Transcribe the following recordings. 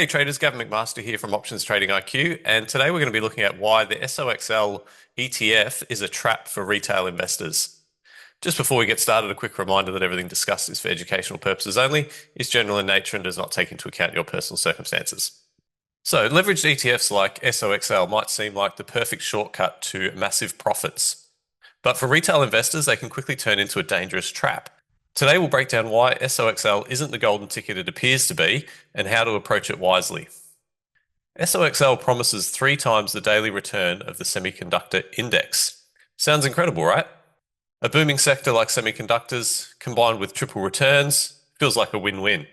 Hey traders, Gavin McMaster here from Options Trading IQ, and today we're going to be looking at why the SOXL ETF is a trap for retail investors. Just before we get started, a quick reminder that everything discussed is for educational purposes only, is general in nature and does not take into account your personal circumstances. So, leveraged ETFs like SOXL might seem like the perfect shortcut to massive profits, but for retail investors, they can quickly turn into a dangerous trap. Today we'll break down why SOXL isn't the golden ticket it appears to be and how to approach it wisely. SOXL promises 3 times the daily return of the semiconductor index. Sounds incredible, right? A booming sector like semiconductors, combined with triple returns, feels like a win-win.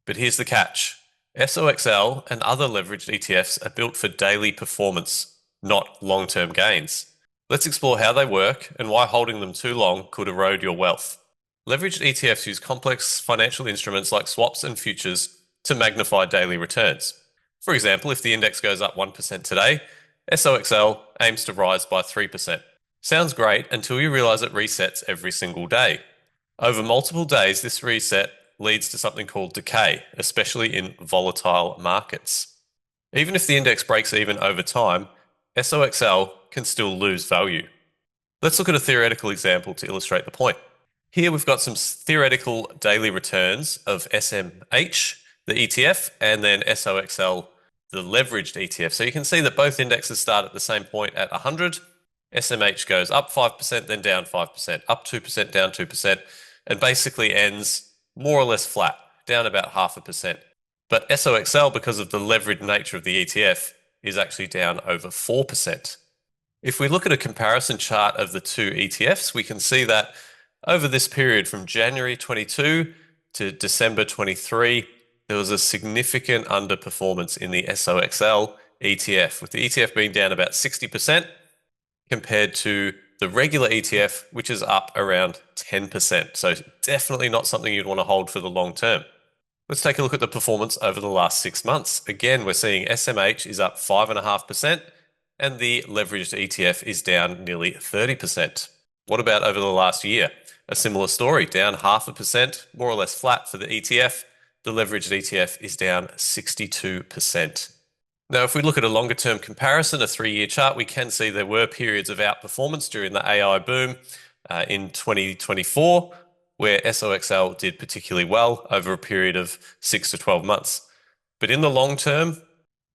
But here's the catch. SOXL and other leveraged ETFs are built for daily performance, not long-term gains. Let's explore how they work and why holding them too long could erode your wealth. Leveraged ETFs use complex financial instruments like swaps and futures to magnify daily returns. For example, if the index goes up 1% today, SOXL aims to rise by 3%. Sounds great until you realize it resets every single day. Over multiple days, this reset leads to something called decay, especially in volatile markets. Even if the index breaks even over time, SOXL can still lose value. Let's look at a theoretical example to illustrate the point. Here we've got some theoretical daily returns of SMH, the ETF, and then SOXL, the leveraged ETF. So you can see that both indexes start at the same point at 100. SMH goes up 5%, then down 5%, up 2%, down 2%, and basically ends more or less flat, down about 0.5%. But SOXL, because of the leveraged nature of the ETF, is actually down over 4%. If we look at a comparison chart of the two ETFs, we can see that over this period from January 22 to December 23, there was a significant underperformance in the SOXL ETF, with the ETF being down about 60% compared to the regular ETF, which is up around 10%. So definitely not something you'd want to hold for the long term. Let's take a look at the performance over the last 6 months. Again, we're seeing SMH is up 5.5% and the leveraged ETF is down nearly 30%. What about over the last year? A similar story, down 0.5%, more or less flat for the ETF. The leveraged ETF is down 62%. Now, if we look at a longer term comparison, a 3-year chart, we can see there were periods of outperformance during the AI boom in 2024, where SOXL did particularly well over a period of 6 to 12 months. But in the long term,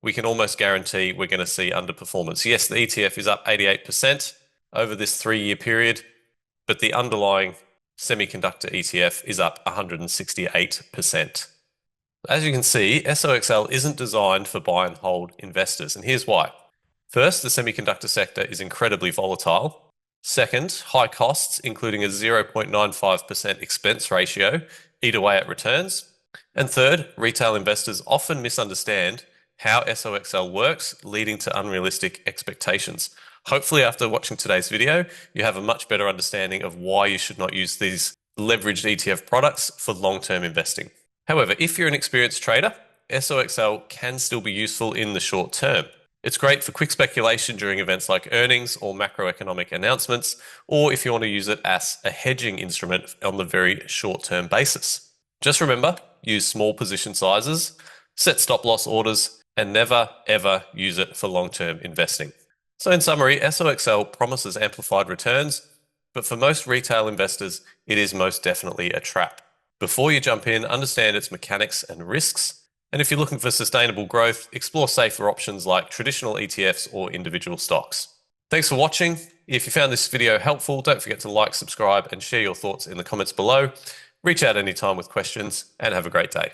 we can almost guarantee we're going to see underperformance. Yes, the ETF is up 88% over this 3-year period, but the underlying semiconductor ETF is up 168%. As you can see, SOXL isn't designed for buy and hold investors, and here's why. First, the semiconductor sector is incredibly volatile. Second, high costs, including a 0.95% expense ratio, eat away at returns. And third, retail investors often misunderstand how SOXL works, leading to unrealistic expectations. Hopefully, after watching today's video, you have a much better understanding of why you should not use these leveraged ETF products for long-term investing. However, if you're an experienced trader, SOXL can still be useful in the short term. It's great for quick speculation during events like earnings or macroeconomic announcements, or if you want to use it as a hedging instrument on the very short-term basis. Just remember, use small position sizes, set stop-loss orders, and never, ever use it for long-term investing. So in summary, SOXL promises amplified returns, but for most retail investors, it is most definitely a trap. Before you jump in, understand its mechanics and risks. And if you're looking for sustainable growth, explore safer options like traditional ETFs or individual stocks. Thanks for watching. If you found this video helpful, don't forget to like, subscribe, and share your thoughts in the comments below. Reach out anytime with questions, and have a great day.